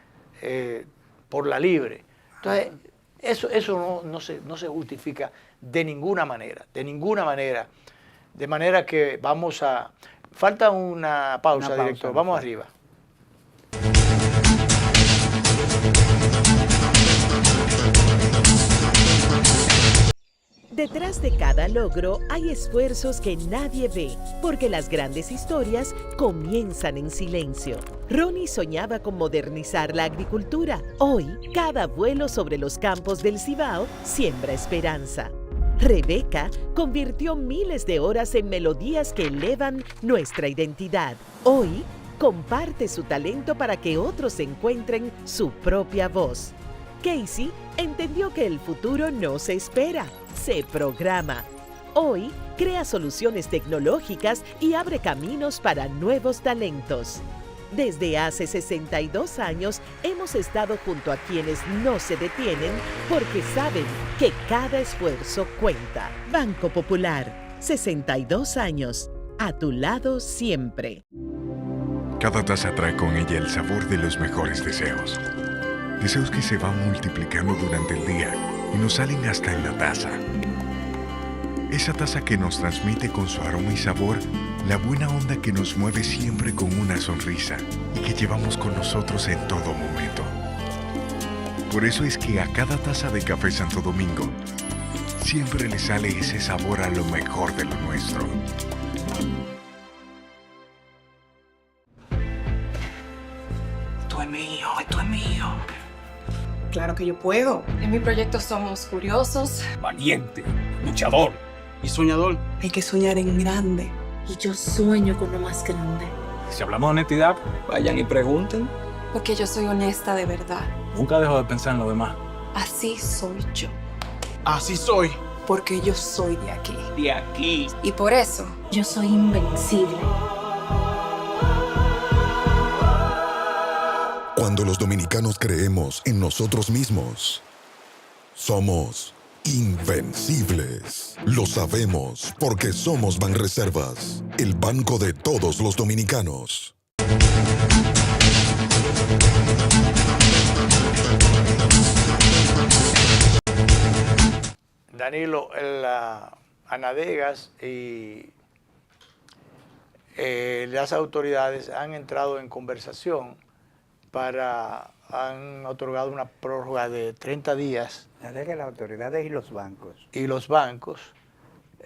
por la libre. Entonces, eso no se justifica de ninguna manera, De manera que vamos a... Falta una pausa, director. Vamos arriba. Detrás de cada logro hay esfuerzos que nadie ve, porque las grandes historias comienzan en silencio. Ronnie soñaba con modernizar la agricultura. Hoy, cada vuelo sobre los campos del Cibao siembra esperanza. Rebeca convirtió miles de horas en melodías que elevan nuestra identidad. Hoy, comparte su talento para que otros encuentren su propia voz. Casey entendió que el futuro no se espera, se programa. Hoy, crea soluciones tecnológicas y abre caminos para nuevos talentos. Desde hace 62 años hemos estado junto a quienes no se detienen porque saben que cada esfuerzo cuenta. Banco Popular, 62 años, a tu lado siempre. Cada taza trae con ella el sabor de los mejores deseos. Deseos que se van multiplicando durante el día y nos salen hasta en la taza. Esa taza que nos transmite con su aroma y sabor la buena onda que nos mueve siempre con una sonrisa y que llevamos con nosotros en todo momento. Por eso es que a cada taza de Café Santo Domingo siempre le sale ese sabor a lo mejor de lo nuestro. Esto es mío, esto es mío. Claro que yo puedo. En mi proyecto somos curiosos. Valiente, luchador. Y soñador. Hay que soñar en grande. Y yo sueño con lo más grande. Si hablamos de honestidad, Vayan y pregunten. Porque yo soy honesta de verdad. nunca dejo de pensar en lo demás. Así soy yo. Así soy. Porque yo soy de aquí. De aquí. Y por eso, Yo soy invencible. Cuando los dominicanos creemos en nosotros mismos, somos invencibles. Lo sabemos porque somos Banreservas, el banco de todos los dominicanos. Danilo, Anadegas y las autoridades han entrado en conversación han otorgado una prórroga de 30 días. Las autoridades y los bancos. Y los bancos,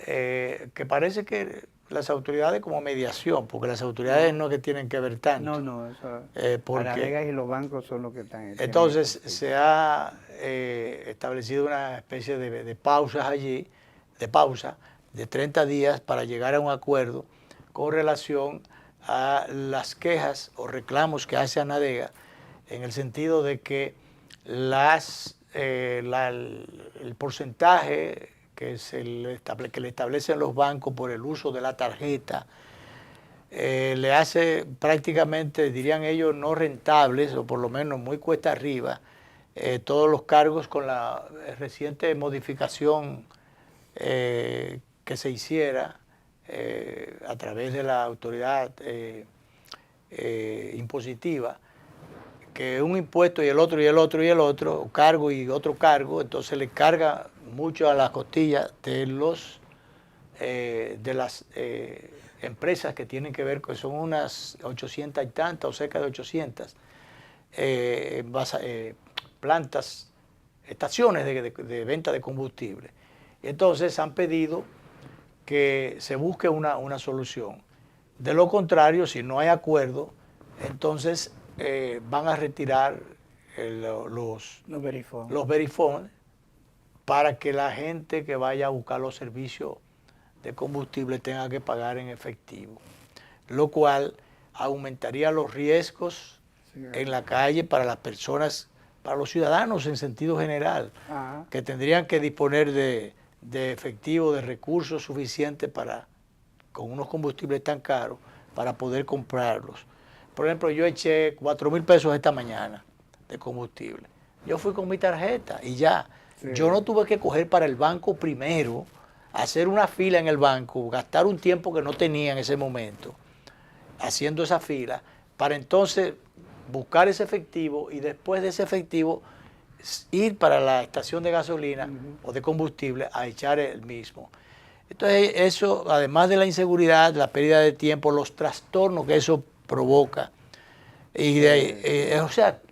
que parece que las autoridades como mediación, porque las autoridades no que tienen que ver tanto. No, eso. Porque Anadegas y los bancos son los que están. Entonces se ha establecido una especie de pausas allí, de 30 días para llegar a un acuerdo con relación a las quejas o reclamos que hace Anadega, en el sentido de que el porcentaje que le establecen los bancos por el uso de la tarjeta le hace prácticamente, dirían ellos, no rentables, o por lo menos muy cuesta arriba, todos los cargos con la reciente modificación que se hiciera a través de la autoridad impositiva, que un impuesto y el otro y el otro y el otro, cargo y otro cargo, entonces le carga mucho a las costillas de las empresas que tienen que ver, que son unas 800 y tantas o cerca de 800 plantas, estaciones de venta de combustible. Entonces han pedido que se busque una solución. De lo contrario, si no hay acuerdo, entonces van a retirar los verifones para que la gente que vaya a buscar los servicios de combustible tenga que pagar en efectivo, lo cual aumentaría los riesgos en la calle para las personas, para los ciudadanos en sentido general, que tendrían que disponer de efectivo, de recursos suficientes con unos combustibles tan caros, para poder comprarlos. Por ejemplo, yo eché 4,000 pesos esta mañana de combustible. Yo fui con mi tarjeta y ya. Sí. Yo no tuve que coger para el banco primero, hacer una fila en el banco, gastar un tiempo que no tenía en ese momento, haciendo esa fila, para entonces buscar ese efectivo y después de ese efectivo ir para la estación de gasolina o de combustible a echar el mismo. Entonces eso, además de la inseguridad, la pérdida de tiempo, los trastornos que eso provoca, y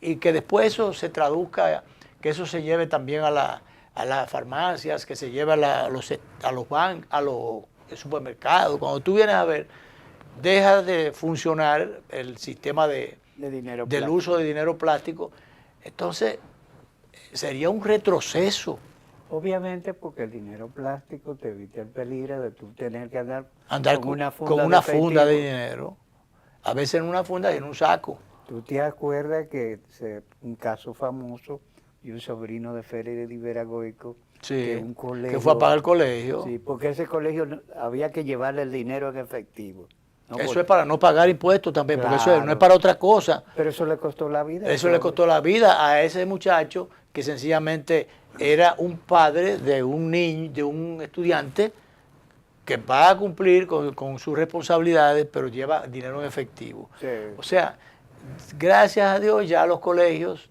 y que después eso se traduzca, que eso se lleve también a las farmacias, que se lleve a los bancos, a los supermercados. Cuando tú vienes a ver, deja de funcionar el sistema del uso de dinero plástico, entonces sería un retroceso. Obviamente, porque el dinero plástico te evita el peligro de tú tener que andar con una funda de dinero, a veces en una funda y en un saco. ¿Tú te acuerdas que un caso famoso y un sobrino de Félix Rivera Goico, sí, que fue a pagar el colegio? Sí, porque ese colegio había que llevarle el dinero en efectivo. Eso es para no pagar impuestos también, porque eso no es para otra cosa. Pero eso le costó la vida. Eso le costó la vida a ese muchacho que sencillamente era un padre de un niño, de un estudiante que va a cumplir con sus responsabilidades, pero lleva dinero en efectivo. Sí. O sea, gracias a Dios ya los colegios,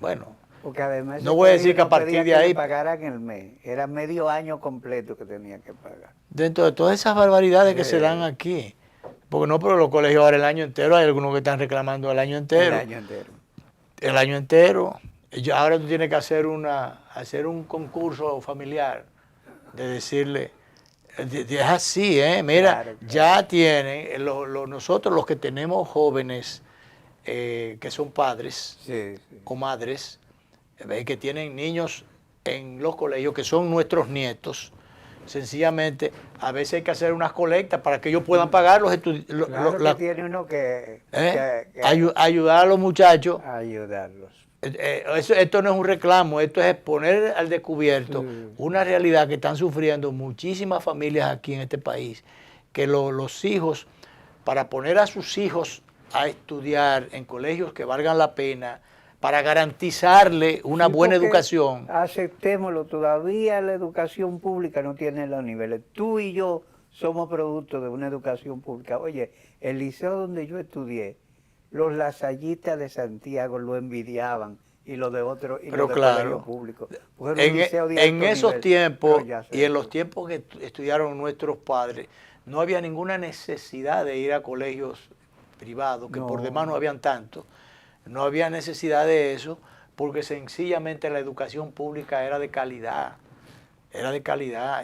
bueno, porque además no voy a decir que a partir de ahí que pagaran el mes, era medio año completo que tenía que pagar. Dentro de todas esas barbaridades que se dan aquí, porque no, pero los colegios ahora el año entero, hay algunos que están reclamando el año entero. El año entero. El año entero. Ahora tú tienes que hacer un concurso familiar de decirle, Es así, mira, Claro. ya tienen, nosotros los que tenemos jóvenes que son padres o madres, que tienen niños en los colegios, que son nuestros nietos, sencillamente a veces hay que hacer unas colectas para que ellos puedan pagar los estudios. Claro que tiene uno que ayudar a los muchachos. Ayudarlos. Esto no es un reclamo, esto es poner al descubierto una realidad que están sufriendo muchísimas familias aquí en este país, que los hijos, para poner a sus hijos a estudiar en colegios que valgan la pena, para garantizarle una buena educación. Aceptémoslo, todavía la educación pública no tiene los niveles. Tú y yo somos producto de una educación pública. Oye, el liceo donde yo estudié, los lasallistas de Santiago lo envidiaban y los de otros Pero claro, públicos. En esos tiempos y en los tiempos que estudiaron nuestros padres, no había ninguna necesidad de ir a colegios privados, que por demás no habían tanto. No había necesidad de eso, porque sencillamente la educación pública era de calidad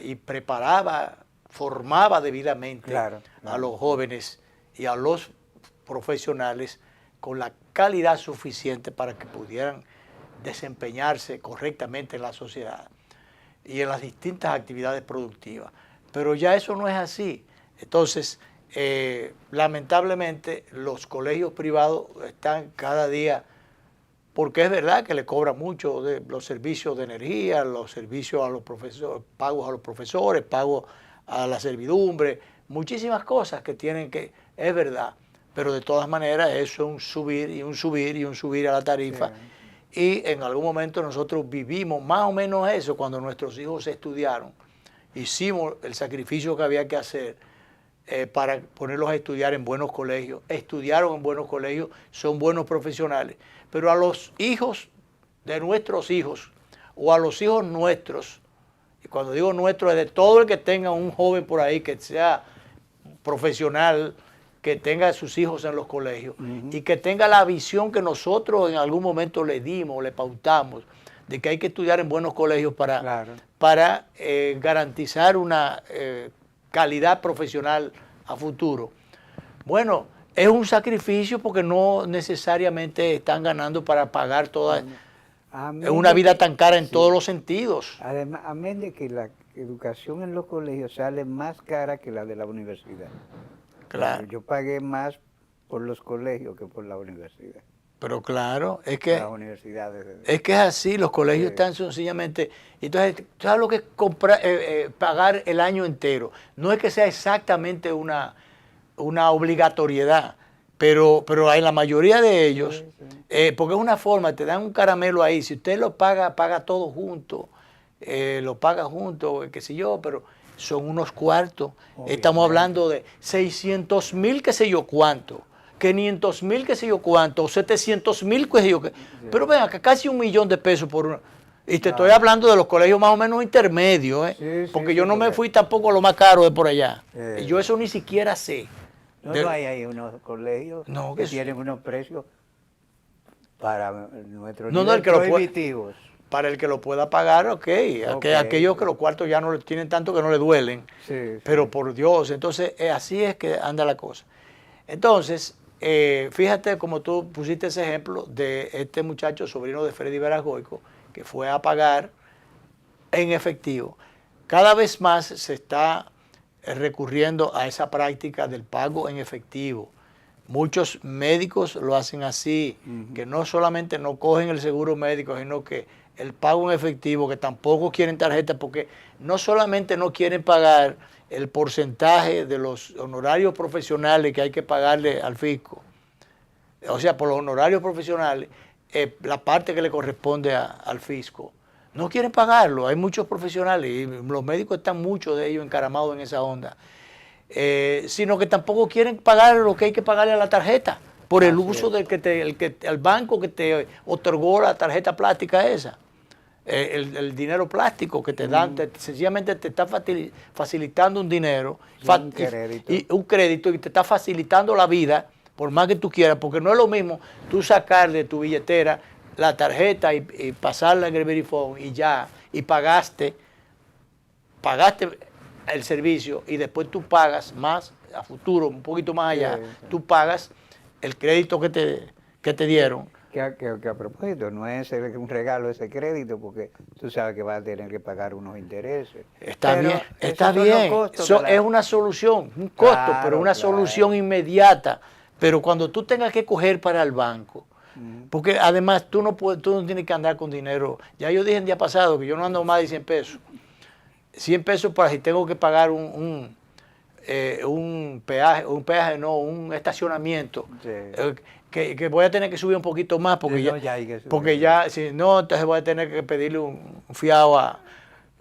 y preparaba, formaba debidamente a los jóvenes y a los profesionales con la calidad suficiente para que pudieran desempeñarse correctamente en la sociedad y en las distintas actividades productivas. Pero ya eso no es así. Entonces, lamentablemente, los colegios privados están cada día, porque es verdad que le cobran mucho de los servicios de energía, los servicios a los profesores, pagos a los profesores, pagos a la servidumbre, muchísimas cosas que tienen que, es verdad, pero de todas maneras eso es un subir y un subir y un subir a la tarifa. Y en algún momento nosotros vivimos más o menos eso cuando nuestros hijos estudiaron. Hicimos el sacrificio que había que hacer para ponerlos a estudiar en buenos colegios. Estudiaron en buenos colegios, son buenos profesionales. Pero a los hijos de nuestros hijos o a los hijos nuestros, y cuando digo nuestros es de todo el que tenga un joven por ahí que sea profesional, que tenga a sus hijos en los colegios y que tenga la visión que nosotros en algún momento le dimos, le pautamos, de que hay que estudiar en buenos colegios para garantizar una calidad profesional a futuro. Bueno, es un sacrificio porque no necesariamente están ganando para pagar toda una vida tan cara en todos los sentidos. Además, amén de que la educación en los colegios sale más cara que la de la universidad. Claro. Yo pagué más por los colegios que por la universidad. Pero claro, es que las universidades. Es que es así, los colegios están sencillamente. Entonces, ¿sabes lo que es pagar el año entero? No es que sea exactamente una obligatoriedad, pero en la mayoría de ellos, porque es una forma, te dan un caramelo ahí, si usted lo paga, paga todo junto, lo paga junto, qué sé yo, pero son unos cuartos. Estamos hablando de 600,000, qué sé yo cuánto. 500,000, qué sé yo cuánto, 700,000, qué sé yo qué. Pero vean, acá casi 1,000,000 de pesos por una. Y te estoy hablando de los colegios más o menos intermedios, porque yo no me fui tampoco a lo más caro de por allá. Yo eso ni siquiera sé. No hay unos colegios que tienen unos precios para nuestros niveles prohibitivos. Para el que lo pueda pagar, aquellos que los cuartos ya no tienen tanto que no le duelen. Pero por Dios, entonces así es que anda la cosa. Entonces, fíjate como tú pusiste ese ejemplo de este muchacho, sobrino de Freddy Veragoico, que fue a pagar en efectivo. Cada vez más se está recurriendo a esa práctica del pago en efectivo. Muchos médicos lo hacen así, que no solamente no cogen el seguro médico, sino que el pago en efectivo, que tampoco quieren tarjeta, porque no solamente no quieren pagar el porcentaje de los honorarios profesionales que hay que pagarle al fisco. O sea, por los honorarios profesionales, la parte que le corresponde al fisco. No quieren pagarlo, hay muchos profesionales y los médicos están muchos de ellos encaramados en esa onda. Sino que tampoco quieren pagar lo que hay que pagarle a la tarjeta por el uso del banco que te otorgó la tarjeta plástica esa. El dinero plástico que te dan, sencillamente te está facilitando un dinero, un crédito y te está facilitando la vida, por más que tú quieras, porque no es lo mismo tú sacar de tu billetera la tarjeta y pasarla en el verifone y ya, y pagaste el servicio y después tú pagas más a futuro, un poquito más allá, tú pagas el crédito que te dieron. Que a propósito, no es un regalo ese crédito, porque tú sabes que vas a tener que pagar unos intereses. Está bien. Es una solución, un costo, Claro, pero una claro. solución inmediata. Pero cuando tú tengas que coger para el banco, porque además tú no tienes que andar con dinero. Ya yo dije el día pasado que yo no ando más de 100 pesos. 100 pesos para si tengo que pagar un peaje, no, un estacionamiento. Sí. Que voy a tener que subir un poquito más porque Sí, ya, no, ya hay que subir. porque ya, si no, entonces voy a tener que pedirle un fiado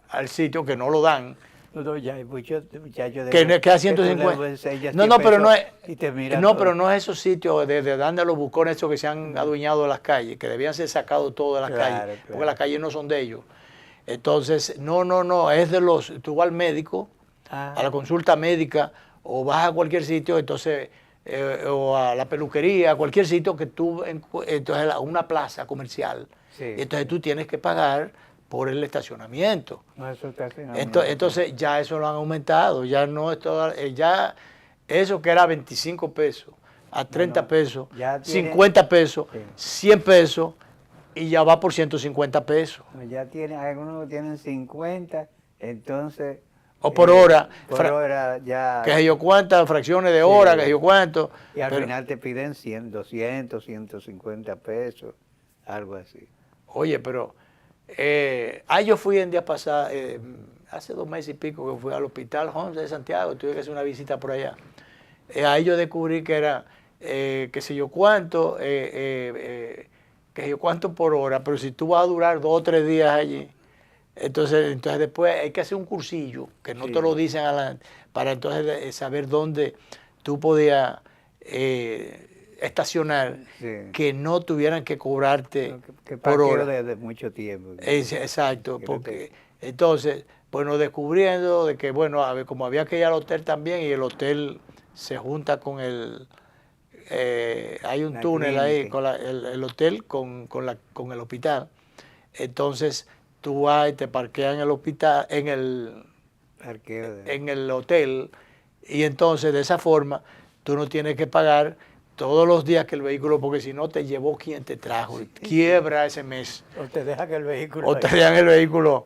al sitio que no lo dan. No, ya hay muchos muchachos Que a 150. No, pero no es, pero no es esos sitios de donde los bucones esos que se han adueñado de las calles, que debían ser sacados todos de las calles, porque las calles no son de ellos. Entonces, no, es de los, tú vas al médico, a la consulta médica, o vas a cualquier sitio, entonces, o a la peluquería, a cualquier sitio que tú, entonces a una plaza comercial, y entonces tú tienes que pagar por el estacionamiento. No, eso está haciendo. Entonces ya eso lo han aumentado, ya no es todo, ya eso que era 25 pesos, a 30 pesos, ya tiene, 50 pesos, 100 pesos, y ya va por 150 pesos. Ya tiene, algunos tienen 50, entonces... O por hora. Por hora ya... Que sé yo cuántas fracciones de hora, que sé yo cuánto. Y al final te piden 100, 200, 150 pesos, algo así. Oye, pero... yo fui el día pasado, hace 2 meses y pico que fui al Hospital Homs de Santiago, tuve que hacer una visita por allá. Ahí yo descubrí que era, qué sé yo cuánto, qué sé yo cuánto por hora, pero si tú vas a durar 2 o 3 días allí, entonces después hay que hacer un cursillo, que no te lo dicen para entonces saber dónde tú podías estacionar, que no tuvieran que cobrarte que por hora. de mucho tiempo. Exacto, porque entonces, bueno, descubriendo de que, bueno, a ver, como había que ir al hotel también, y el hotel se junta con el... hay un túnel ahí, con el hotel con el hospital. Entonces, tú vas y te parqueas en el hospital, en el hotel, y entonces de esa forma tú no tienes que pagar todos los días que el vehículo, porque si no te llevó quien te trajo, y quiebra ese mes. O te dejan el vehículo. O te dejan el vehículo.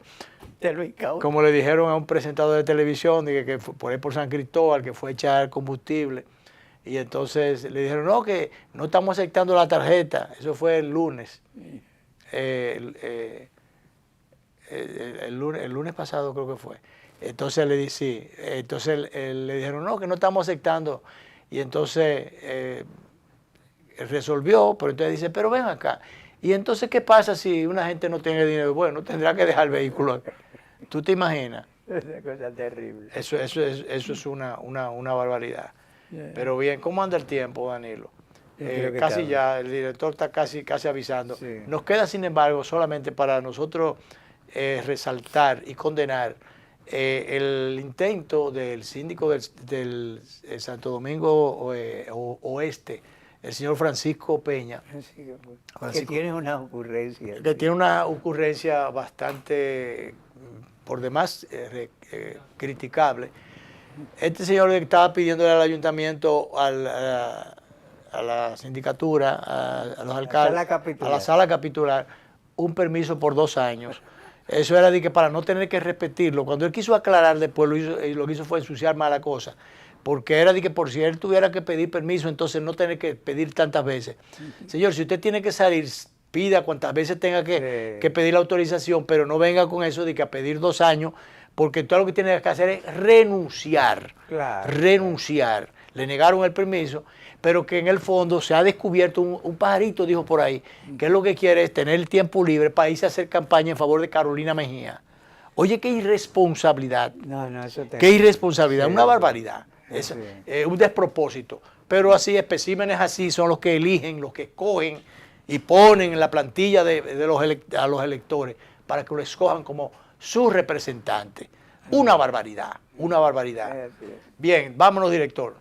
Te lo incautan. Como le dijeron a un presentador de televisión, que fue por ahí por San Cristóbal, que fue a echar combustible. Y entonces le dijeron, no, que no estamos aceptando la tarjeta. Eso fue el lunes. El lunes pasado creo que fue. Entonces le dijeron, no, que no estamos aceptando. Y entonces resolvió, pero entonces dice, pero ven acá. Y entonces, ¿qué pasa si una gente no tiene dinero? Bueno, tendrá que dejar el vehículo acá. ¿Tú te imaginas? Es una cosa terrible. Eso es una barbaridad. Pero bien, ¿cómo anda el tiempo, Danilo? Casi ya, el director está casi avisando. Nos queda, sin embargo, solamente para nosotros resaltar y condenar el intento del síndico del Santo Domingo Oeste, el señor Francisco Peña. Que tiene una ocurrencia. Que tiene una ocurrencia bastante, por demás, criticable. Este señor le estaba pidiéndole al ayuntamiento, a la sindicatura, a los alcaldes, a la sala capitular, un permiso por 2 años. Eso era de que para no tener que repetirlo. Cuando él quiso aclarar después, lo que hizo fue ensuciar más la cosa. Porque era de que por si él tuviera que pedir permiso, entonces no tener que pedir tantas veces. Señor, si usted tiene que salir, pida cuantas veces tenga que pedir la autorización, pero no venga con eso de que a pedir 2 años, porque todo lo que tiene que hacer es renunciar. Renunciar. Le negaron el permiso, pero que en el fondo se ha descubierto un pajarito, dijo por ahí, que es lo que quiere es tener el tiempo libre para irse a hacer campaña en favor de Carolina Mejía. Oye, qué irresponsabilidad. Qué irresponsabilidad, una barbaridad. Es un despropósito. Pero así, especímenes así son los que eligen, los que escogen y ponen en la plantilla a los electores para que lo escojan como su representante. Una barbaridad, una barbaridad. Bien, vámonos, director.